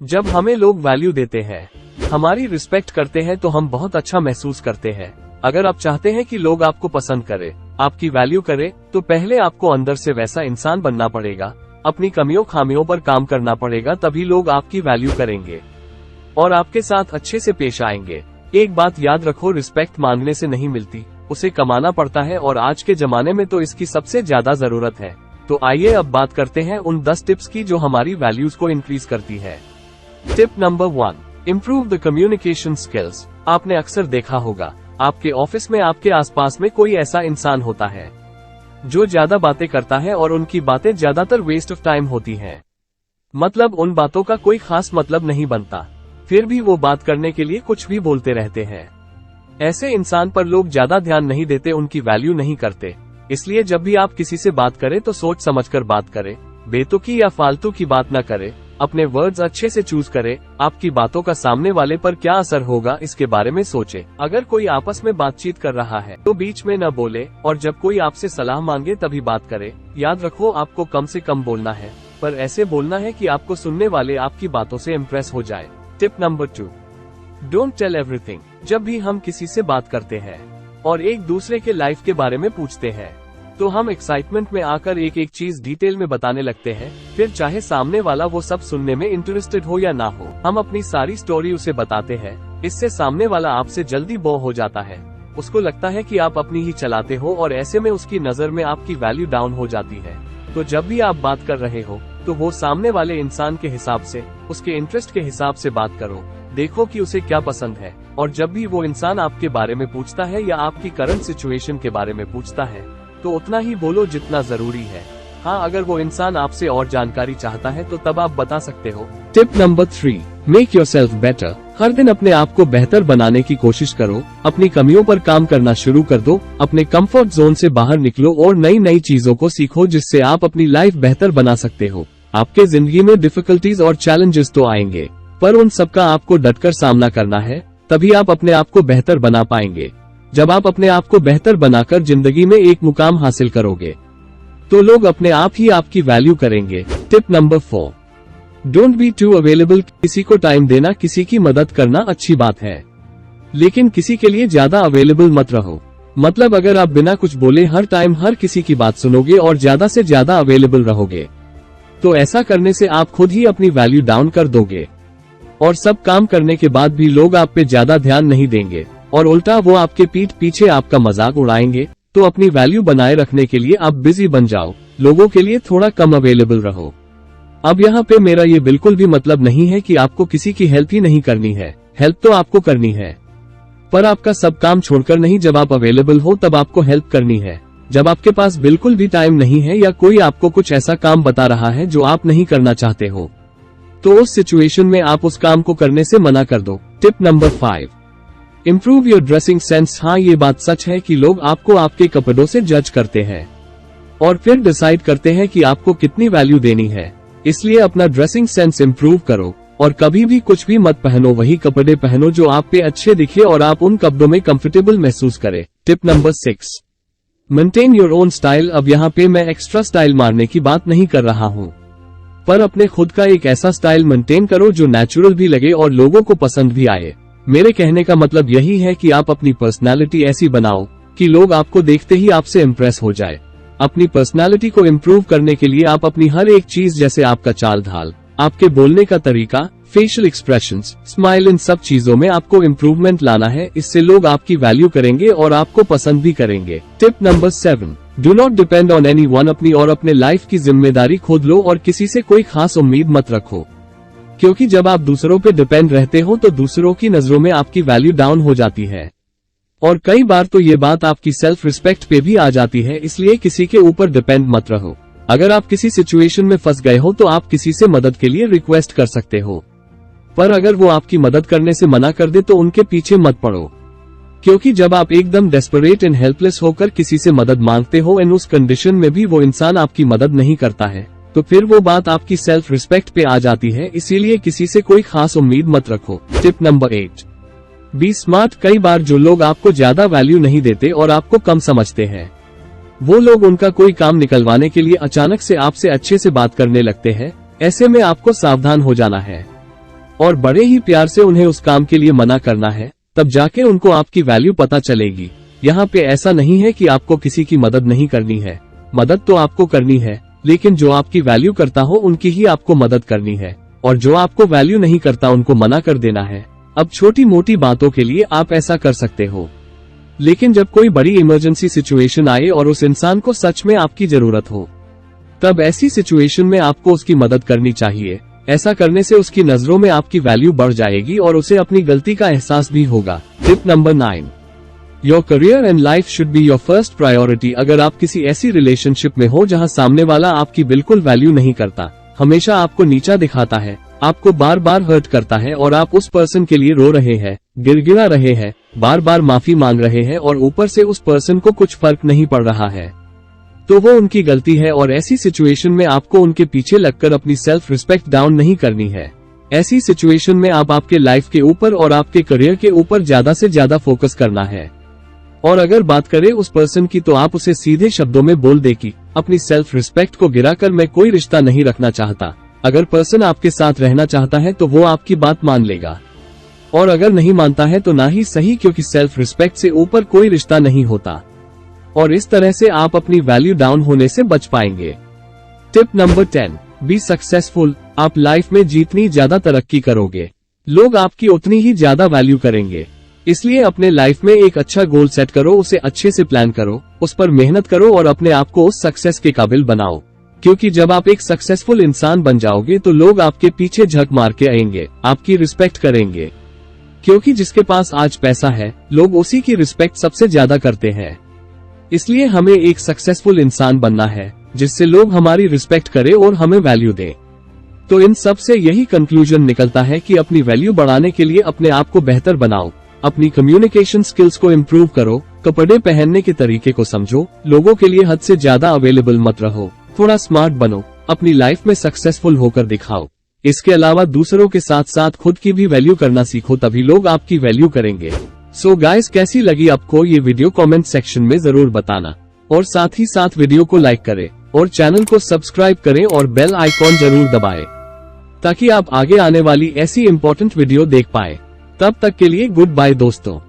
जब हमें लोग वैल्यू देते हैं, हमारी रिस्पेक्ट करते हैं तो हम बहुत अच्छा महसूस करते हैं। अगर आप चाहते हैं कि लोग आपको पसंद करें, आपकी वैल्यू करें, तो पहले आपको अंदर से वैसा इंसान बनना पड़ेगा। अपनी कमियों खामियों पर काम करना पड़ेगा, तभी लोग आपकी वैल्यू करेंगे और आपके साथ अच्छे से पेश आएंगे। एक बात याद रखो, रिस्पेक्ट मांगने से नहीं मिलती, उसे कमाना पड़ता है और आज के जमाने में तो इसकी सबसे ज्यादा जरूरत है। तो आइए अब बात करते हैं उन 10 टिप्स की जो हमारी वैल्यूज को इंक्रीज करती है। Tip number 1, improve the communication skills. आपने अक्सर देखा होगा, आपके ऑफिस में आपके आसपास में कोई ऐसा इंसान होता है जो ज्यादा बातें करता है और उनकी बातें ज्यादातर वेस्ट ऑफ टाइम होती हैं। मतलब उन बातों का कोई खास मतलब नहीं बनता, फिर भी वो बात करने के लिए कुछ भी बोलते रहते हैं। ऐसे इंसान पर लोग ज्यादा ध्यान नहीं देते, उनकी वैल्यू नहीं करते। इसलिए जब भी आप किसी से बात करें तो सोच समझकर बात करें, बेतुकी या फालतू की बात न करें। अपने वर्ड्स अच्छे से चूज करें। आपकी बातों का सामने वाले पर क्या असर होगा, इसके बारे में सोचें। अगर कोई आपस में बातचीत कर रहा है तो बीच में न बोले, और जब कोई आपसे सलाह मांगे तभी बात करें। याद रखो, आपको कम से कम बोलना है, पर ऐसे बोलना है कि आपको सुनने वाले आपकी बातों से इम्प्रेस हो जाए। Tip number 2, don't tell everything. जब भी हम किसी से बात करते हैं और एक दूसरे के लाइफ के बारे में पूछते हैं, तो हम एक्साइटमेंट में आकर एक एक चीज डिटेल में बताने लगते हैं। फिर चाहे सामने वाला वो सब सुनने में इंटरेस्टेड हो या ना हो, हम अपनी सारी स्टोरी उसे बताते हैं। इससे सामने वाला आपसे जल्दी बोर हो जाता है। उसको लगता है कि आप अपनी ही चलाते हो और ऐसे में उसकी नजर में आपकी वैल्यू डाउन हो जाती है। तो जब भी आप बात कर रहे हो तो वो सामने वाले इंसान के हिसाब से, उसके इंटरेस्ट के हिसाब से बात करो। देखो कि उसे क्या पसंद है, और जब भी वो इंसान आपके बारे में पूछता है या आपकी करंट सिचुएशन के बारे में पूछता है, तो उतना ही बोलो जितना जरूरी है। हाँ, अगर वो इंसान आपसे और जानकारी चाहता है तो तब आप बता सकते हो। Tip number 3, make yourself better. हर दिन अपने आप को बेहतर बनाने की कोशिश करो। अपनी कमियों पर काम करना शुरू कर दो। अपने कंफर्ट जोन से बाहर निकलो और नई नई चीजों को सीखो, जिससे आप अपनी लाइफ बेहतर बना सकते हो। आपके जिंदगी में डिफिकल्टीज और चैलेंजेस तो आएंगे, पर उन सबका आपको डटकर सामना करना है, तभी आप अपने आप को बेहतर बना पाएंगे। जब आप अपने आप को बेहतर बनाकर जिंदगी में एक मुकाम हासिल करोगे, तो लोग अपने आप ही आपकी वैल्यू करेंगे। Tip number 4, don't be too available. किसी को टाइम देना, किसी की मदद करना अच्छी बात है, लेकिन किसी के लिए ज्यादा अवेलेबल मत रहो। मतलब अगर आप बिना कुछ बोले हर टाइम हर किसी की बात सुनोगे और ज्यादा से ज्यादा अवेलेबल रहोगे, तो ऐसा करने से आप खुद ही अपनी वैल्यू डाउन कर दोगे और सब काम करने के बाद भी लोग आप पे ज्यादा ध्यान नहीं देंगे और उल्टा वो आपके पीठ पीछे आपका मजाक उड़ाएंगे। तो अपनी वैल्यू बनाए रखने के लिए आप बिजी बन जाओ, लोगों के लिए थोड़ा कम अवेलेबल रहो। अब यहाँ पे मेरा ये बिल्कुल भी मतलब नहीं है कि आपको किसी की हेल्प ही नहीं करनी है। हेल्प तो आपको करनी है, पर आपका सब काम छोड़कर नहीं। जब आप अवेलेबल हो तब आपको हेल्प करनी है। जब आपके पास बिल्कुल भी टाइम नहीं है या कोई आपको कुछ ऐसा काम बता रहा है जो आप नहीं करना चाहते हो, तो उस सिचुएशन में आप उस काम को करने से मना कर दो। Tip number 5, improve your dressing sense. हाँ, ये बात सच है कि लोग आपको आपके कपड़ों से जज करते हैं और फिर डिसाइड करते हैं कि आपको कितनी वैल्यू देनी है। इसलिए अपना ड्रेसिंग सेंस इम्प्रूव करो और कभी भी कुछ भी मत पहनो। वही कपड़े पहनो जो आप पे अच्छे दिखे और आप उन कपड़ों में कंफर्टेबल महसूस करें। Tip number 6, maintain your own style. अब यहाँ पे मैं एक्स्ट्रा स्टाइल मारने की बात नहीं कर रहा हूँ, पर अपने खुद का एक ऐसा स्टाइल मेंटेन करो जो नेचुरल भी लगे और लोगों को पसंद भी आए। मेरे कहने का मतलब यही है कि आप अपनी पर्सनालिटी ऐसी बनाओ कि लोग आपको देखते ही आपसे इम्प्रेस हो जाए। अपनी पर्सनालिटी को इम्प्रूव करने के लिए आप अपनी हर एक चीज, जैसे आपका चाल ढाल, आपके बोलने का तरीका, फेशियल एक्सप्रेशंस, स्माइल, इन सब चीजों में आपको इम्प्रूवमेंट लाना है। इससे लोग आपकी वैल्यू करेंगे और आपको पसंद भी करेंगे। Tip number 7, do not depend on anyone. अपनी और अपने लाइफ की जिम्मेदारी खुद लो और किसी से कोई खास उम्मीद मत रखो, क्योंकि जब आप दूसरों पे डिपेंड रहते हो तो दूसरों की नजरों में आपकी वैल्यू डाउन हो जाती है और कई बार तो ये बात आपकी सेल्फ रिस्पेक्ट पे भी आ जाती है। इसलिए किसी के ऊपर डिपेंड मत रहो। अगर आप किसी सिचुएशन में फंस गए हो तो आप किसी से मदद के लिए रिक्वेस्ट कर सकते हो, पर अगर वो आपकी मदद करने से मना कर दे तो उनके पीछे मत पड़ो, क्योंकि जब आप एकदम डेस्परेट एंड हेल्पलेस होकर किसी से मदद मांगते हो एंड उस कंडीशन में भी वो इंसान आपकी मदद नहीं करता है, तो फिर वो बात आपकी सेल्फ रिस्पेक्ट पे आ जाती है। इसीलिए किसी से कोई खास उम्मीद मत रखो। Tip number 8, be smart. कई बार जो लोग आपको ज्यादा वैल्यू नहीं देते और आपको कम समझते हैं, वो लोग उनका कोई काम निकलवाने के लिए अचानक से आपसे अच्छे से बात करने लगते हैं। ऐसे में आपको सावधान हो जाना है। और बड़े ही प्यार से उन्हें उस काम के लिए मना करना है, तब जाके उनको आपकी वैल्यू पता चलेगी। यहाँ पे ऐसा नहीं है कि आपको किसी की मदद नहीं करनी है, मदद तो आपको करनी है, लेकिन जो आपकी वैल्यू करता हो उनकी ही आपको मदद करनी है, और जो आपको वैल्यू नहीं करता उनको मना कर देना है। अब छोटी मोटी बातों के लिए आप ऐसा कर सकते हो, लेकिन जब कोई बड़ी इमरजेंसी सिचुएशन आए और उस इंसान को सच में आपकी जरूरत हो, तब ऐसी सिचुएशन में आपको उसकी मदद करनी चाहिए। ऐसा करने से उसकी नजरों में आपकी वैल्यू बढ़ जाएगी और उसे अपनी गलती का एहसास भी होगा। Tip number 9, your career and life should be your first priority. अगर आप किसी ऐसी रिलेशनशिप में हो जहां सामने वाला आपकी बिल्कुल वैल्यू नहीं करता, हमेशा आपको नीचा दिखाता है, आपको बार बार हर्ट करता है और आप उस पर्सन के लिए रो रहे हैं, गिड़गिड़ा रहे हैं, बार बार माफी मांग रहे हैं और ऊपर से उस पर्सन को कुछ फर्क नहीं पड़ रहा है, तो वो उनकी गलती है। और ऐसी सिचुएशन में आपको उनके पीछे लगकर अपनी सेल्फ रिस्पेक्ट डाउन नहीं करनी है। ऐसी सिचुएशन में आप आपके लाइफ के ऊपर और आपके करियर के ऊपर ज्यादा से ज्यादा फोकस करना है। और अगर बात करें उस पर्सन की, तो आप उसे सीधे शब्दों में बोल दे कि अपनी सेल्फ रिस्पेक्ट को गिराकर मैं कोई रिश्ता नहीं रखना चाहता। अगर पर्सन आपके साथ रहना चाहता है तो वो आपकी बात मान लेगा, और अगर नहीं मानता है तो ना ही सही, क्योंकि सेल्फ रिस्पेक्ट से ऊपर कोई रिश्ता नहीं होता। और इस तरह से आप अपनी वैल्यू डाउन होने से बच पाएंगे। Tip number 10, be successful. आप लाइफ में जितनी ज्यादा तरक्की करोगे, लोग आपकी उतनी ही ज्यादा वैल्यू करेंगे। इसलिए अपने लाइफ में एक अच्छा गोल सेट करो, उसे अच्छे से प्लान करो, उस पर मेहनत करो और अपने आप को उस सक्सेस के काबिल बनाओ। क्योंकि जब आप एक सक्सेसफुल इंसान बन जाओगे तो लोग आपके पीछे झक मार के आएंगे, आपकी रिस्पेक्ट करेंगे। क्योंकि जिसके पास आज पैसा है, लोग उसी की रिस्पेक्ट सबसे ज्यादा करते हैं। इसलिए हमें एक सक्सेसफुल इंसान बनना है, जिससे लोग हमारी रिस्पेक्ट करें और हमें वैल्यू दें। तो इन सब से यही कंक्लूजन निकलता है कि अपनी वैल्यू बढ़ाने के लिए अपने आप को बेहतर बनाओ, अपनी कम्युनिकेशन स्किल्स को इम्प्रूव करो, कपड़े पहनने के तरीके को समझो, लोगों के लिए हद से ज्यादा अवेलेबल मत रहो, थोड़ा स्मार्ट बनो, अपनी लाइफ में सक्सेसफुल होकर दिखाओ। इसके अलावा दूसरों के साथ साथ खुद की भी वैल्यू करना सीखो, तभी लोग आपकी वैल्यू करेंगे। सो गाइस, कैसी लगी आपको ये वीडियो कमेंट सेक्शन में जरूर बताना, और साथ ही साथ वीडियो को लाइक करें और चैनल को सब्सक्राइब करें और बेल आइकॉन जरूर दबाएं, ताकि आप आगे आने वाली ऐसी इंपॉर्टेंट वीडियो देख पाए। तब तक के लिए गुड बाय दोस्तों।